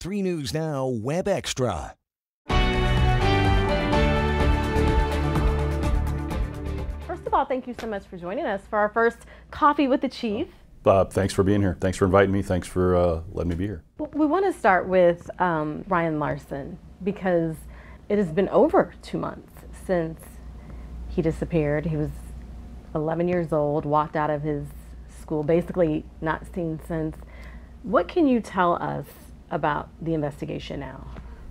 3 News Now Web Extra. First of all, thank you so much for joining us for our first Coffee with the Chief. Thanks for being here. Thanks for inviting me. Thanks for letting me be here. We want to start with Ryan Lausten because it has been over 2 months since he disappeared. He was 11 years old, walked out of his school, basically not seen since. What can you tell us about the investigation now?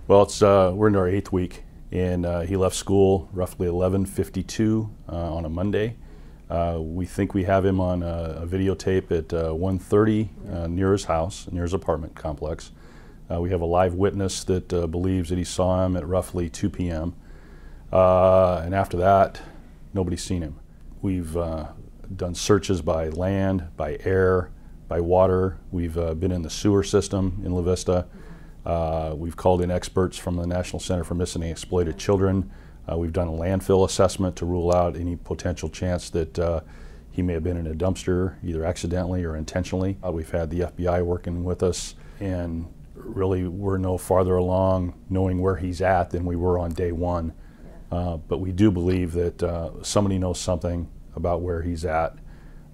Well, we're in our 8th week, and he left school roughly 11:52 on a Monday. We think we have him on a videotape at 1:30 near his house, near his apartment complex. We have a live witness that believes that he saw him at roughly 2 p.m. And after that, nobody's seen him. We've done searches by land, by air, by water. We've been in the sewer system in La Vista. We've called in experts from the National Center for Missing and Exploited Children. We've done a landfill assessment to rule out any potential chance that he may have been in a dumpster, either accidentally or intentionally. We've had the FBI working with us, and really we're no farther along knowing where he's at than we were on day one. But we do believe that somebody knows something about where he's at.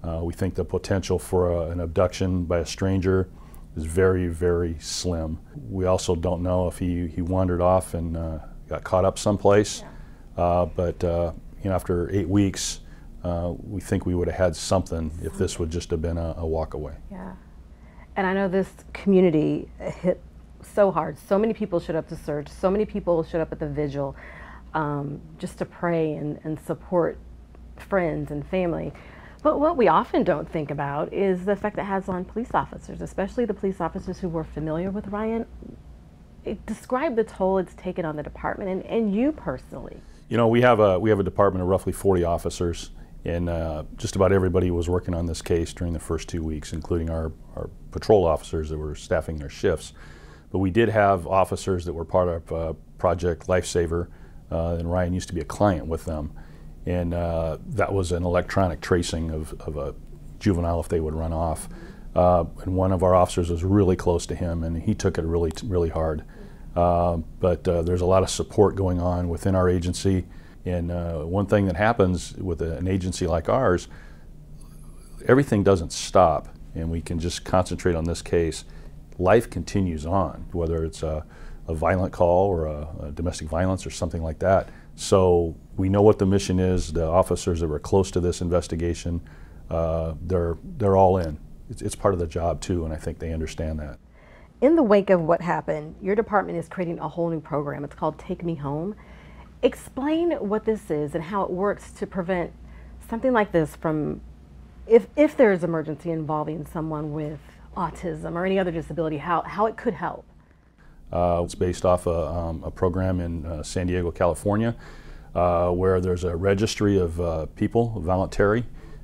We think the potential for an abduction by a stranger is very, very slim. We also don't know if he wandered off and got caught up someplace. But after 8 weeks, we think we would have had something if this would just have been a walk away. Yeah, and I know this community hit so hard. So many people showed up to search. So many people showed up at the vigil just to pray and support friends and family. But what we often don't think about is the effect it has on police officers, especially the police officers who were familiar with Ryan. Describe the toll it's taken on the department and you personally. You know, we have a department of roughly 40 officers, and just about everybody was working on this case during the first 2 weeks, including our patrol officers that were staffing their shifts. But we did have officers that were part of Project Lifesaver, and Ryan used to be a client with them. And that was an electronic tracing of a juvenile if they would run off. And one of our officers was really close to him, and he took it really, really hard. But there's a lot of support going on within our agency. And one thing that happens with an agency like ours, everything doesn't stop, and we can just concentrate on this case. Life continues on, whether it's a violent call or a domestic violence or something like that. So we know what the mission is. The officers that were close to this investigation, they're all in. It's part of the job too, and I think they understand that. In the wake of what happened, your department is creating a whole new program. It's called Take Me Home. Explain what this is and how it works to prevent something like this from, if there is emergency involving someone with autism or any other disability, how it could help. It's based off a program in San Diego, California, where there's a registry of people, voluntary,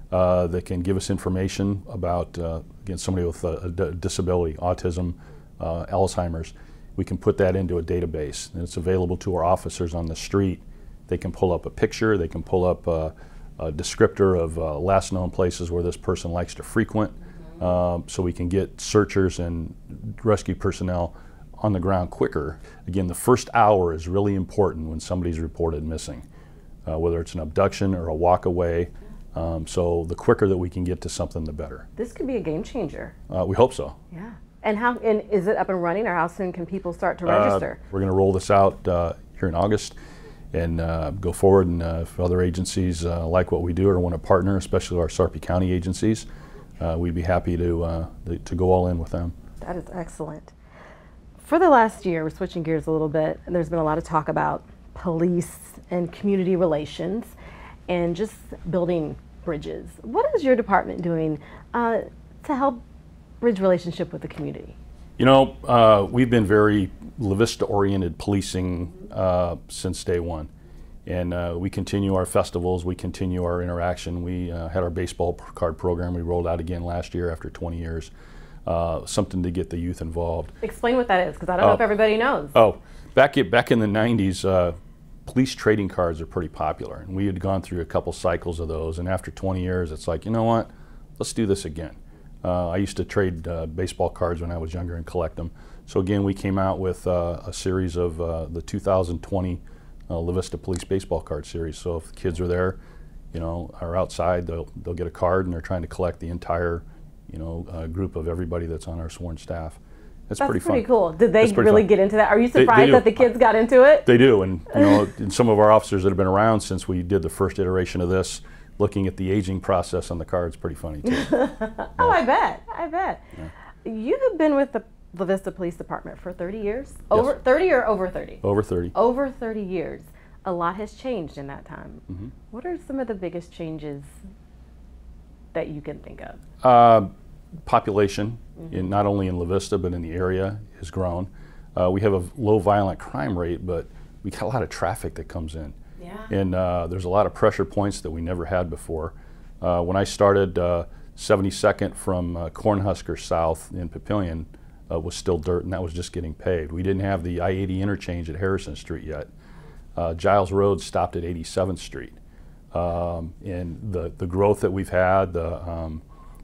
that can give us information about again, somebody with a disability, autism, Alzheimer's. We can put that into a database, and it's available to our officers on the street. They can pull up a picture, they can pull up a descriptor of last known places where this person likes to frequent, so we can get searchers and rescue personnel on the ground quicker. Again, the first hour is really important when somebody's reported missing, whether it's an abduction or a walk away. So the quicker that we can get to something, the better. This could be a game changer. We hope so. Yeah. And is it up and running, or how soon can people start to register? We're going to roll this out here in August and go forward. And if other agencies like what we do or want to partner, especially our Sarpy County agencies, we'd be happy to go all in with them. That is excellent. For the last year, we're switching gears a little bit, and there's been a lot of talk about police and community relations and just building bridges. What is your department doing to help bridge relationship with the community? You know, we've been very La Vista-oriented policing since day one. And we continue our festivals, we continue our interaction. We had our baseball card program we rolled out again last year after 20 years. Something to get the youth involved. Explain what that is, because I don't know if everybody knows. Oh, back in the 90s, police trading cards are pretty popular, and we had gone through a couple cycles of those, and after 20 years, it's like, you know what, let's do this again. I used to trade baseball cards when I was younger and collect them. So again, we came out with a series of the 2020 La Vista Police Baseball Card Series. So if the kids are there, are outside, they'll get a card, and they're trying to collect the entire, group of everybody that's on our sworn staff. That's pretty fun. Cool. Did they really get into that? Are you surprised that the kids got into it? They do, and and some of our officers that have been around since we did the first iteration of this, looking at the aging process on the cards, pretty funny too. Oh, I bet. Yeah. You have been with the La Vista Police Department for 30 years? Over 30 or over 30? Over 30. Over 30 years. A lot has changed in that time. Mm-hmm. What are some of the biggest changes that you can think of? Population, not only in La Vista but in the area, has grown. We have a low violent crime rate, but we got a lot of traffic that comes in. Yeah. And there's a lot of pressure points that we never had before. When I started, 72nd from Cornhusker south in Papillion was still dirt, and that was just getting paved. We didn't have the I-80 interchange at Harrison Street yet. Giles Road stopped at 87th Street. And the growth that we've had,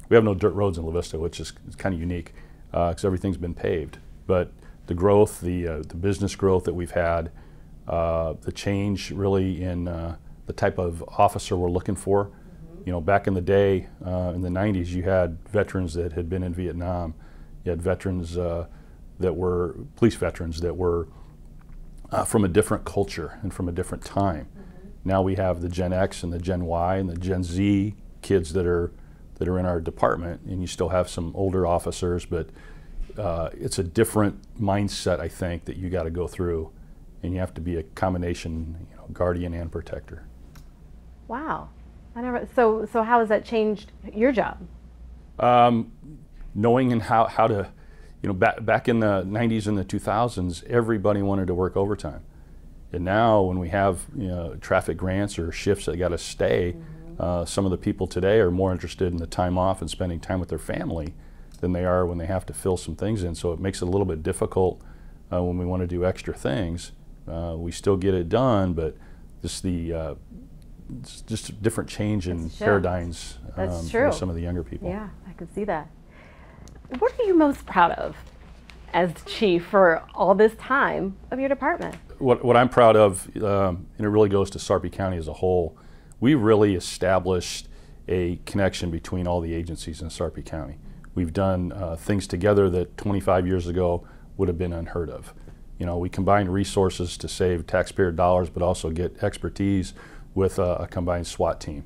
we have no dirt roads in La Vista, which is kind of unique because everything's been paved. But the growth, the business growth that we've had, the change really in the type of officer we're looking for. Back in the day, in the 90s, you had veterans that had been in Vietnam. You had veterans that were police veterans that were from a different culture and from a different time. Now we have the Gen X and the Gen Y and the Gen Z kids that are in our department, and you still have some older officers, but it's a different mindset, I think, that you got to go through, and you have to be a combination, guardian and protector. Wow. So how has that changed your job? Knowing and how to, back in the 90s and the 2000s, everybody wanted to work overtime. And now when we have traffic grants or shifts that got to stay, some of the people today are more interested in the time off and spending time with their family than they are when they have to fill some things in. So it makes it a little bit difficult when we want to do extra things. We still get it done, but just just a different change in paradigms for some of the younger people. Yeah, I can see that. What are you most proud of as chief for all this time of your department? What I'm proud of, and it really goes to Sarpy County as a whole, we really established a connection between all the agencies in Sarpy County. We've done things together that 25 years ago would have been unheard of. We combined resources to save taxpayer dollars, but also get expertise with a combined SWAT team.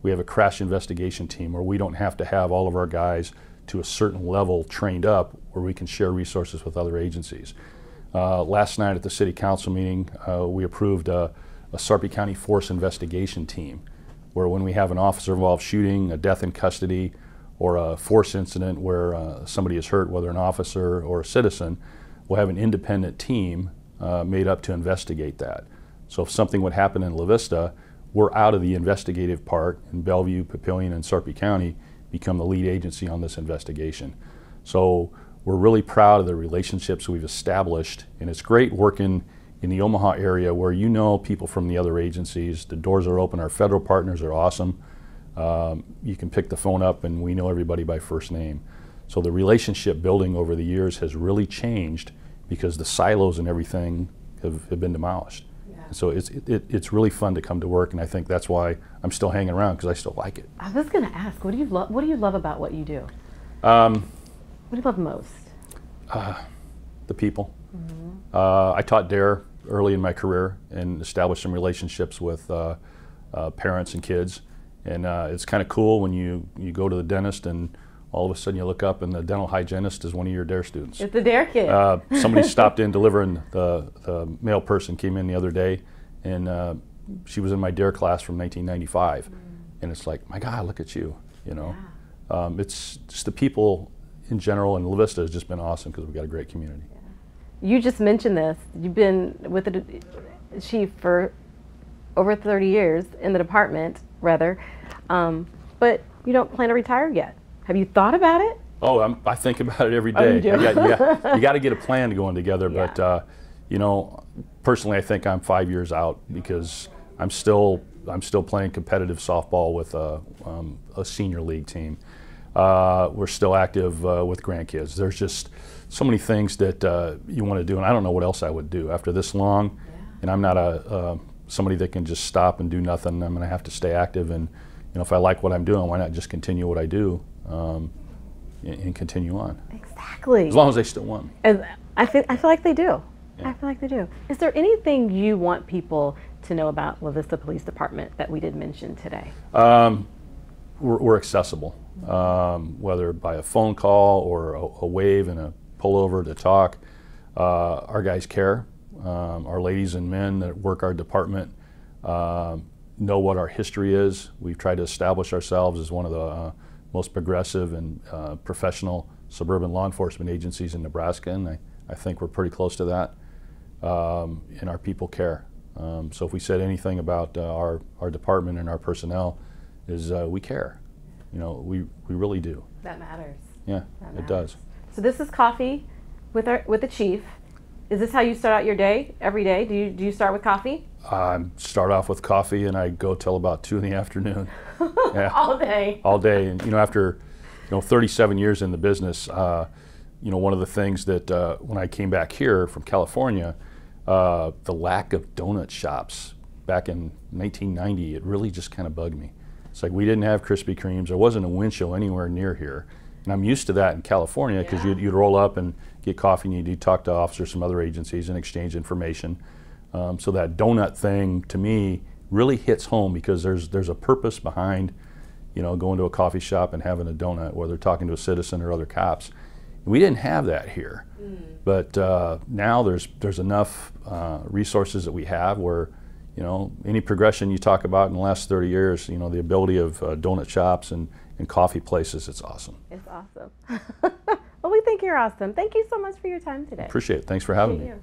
We have a crash investigation team where we don't have to have all of our guys to a certain level trained up, where we can share resources with other agencies. Last night at the City Council meeting, we approved a Sarpy County Force Investigation Team, where when we have an officer-involved shooting, a death in custody, or a force incident where somebody is hurt, whether an officer or a citizen, we'll have an independent team made up to investigate that. So if something would happen in La Vista, we're out of the investigative part, and Bellevue, Papillion, and Sarpy County become the lead agency on this investigation. So we're really proud of the relationships we've established, and it's great working in the Omaha area where people from the other agencies. The doors are open. Our federal partners are awesome. You can pick the phone up and we know everybody by first name. So the relationship building over the years has really changed because the silos and everything have been demolished. So it's really fun to come to work, and I think that's why I'm still hanging around, because I still like it. I was going to ask, what do you love about what you do? What do you love most? The people. I taught DARE early in my career and established some relationships with parents and kids, and it's kind of cool when you go to the dentist and all of a sudden you look up and the dental hygienist is one of your DARE students. It's the DARE kid. Somebody stopped in delivering, the male person came in the other day, and she was in my DARE class from 1995. And it's like, my God, look at you, It's just the people in general, and La Vista has just been awesome because we've got a great community. You just mentioned this. You've been with the chief for over 30 years, in the department, rather, but you don't plan to retire yet. Have you thought about it? Oh, I think about it every day. Oh, you do? You got to get a plan going together. Yeah. But personally, I think I'm 5 years out because I'm still playing competitive softball with a senior league team. We're still active with grandkids. There's just so many things that you want to do, and I don't know what else I would do after this long. And I'm not somebody that can just stop and do nothing. I'm going to have to stay active, and if I like what I'm doing, why not just continue what I do and continue on? Exactly. As long as they still want me. And I feel like they do. Yeah. I feel like they do. Is there anything you want people to know about La Vista Police Department that we did mention today? We're accessible, whether by a phone call or a wave and a pullover to talk. Our guys care. Our ladies and men that work our department know what our history is. We've tried to establish ourselves as one of the most progressive and professional suburban law enforcement agencies in Nebraska, and I think we're pretty close to that. And our people care. So if we said anything about our department and our personnel, is we care. We really do. That matters. Yeah, it does. So this is coffee with the chief. Is this how you start out your day every day? Do you start with coffee? Start off with coffee, and I go till about 2 in the afternoon. Yeah. All day. All day, and after 37 years in the business, one of the things that when I came back here from California, the lack of donut shops back in 1990, it really just kind of bugged me. It's like we didn't have Krispy Kremes. There wasn't a Winchell anywhere near here. And I'm used to that in California because you'd roll up and get coffee and you'd talk to officers from other agencies and exchange information. So that donut thing to me really hits home because there's a purpose behind going to a coffee shop and having a donut, whether talking to a citizen or other cops. We didn't have that here. But now there's enough resources that we have where any progression you talk about in the last 30 years, the ability of donut shops and coffee places, it's awesome. It's awesome. Well, we think you're awesome. Thank you so much for your time today. Appreciate it. Thanks for having me. You.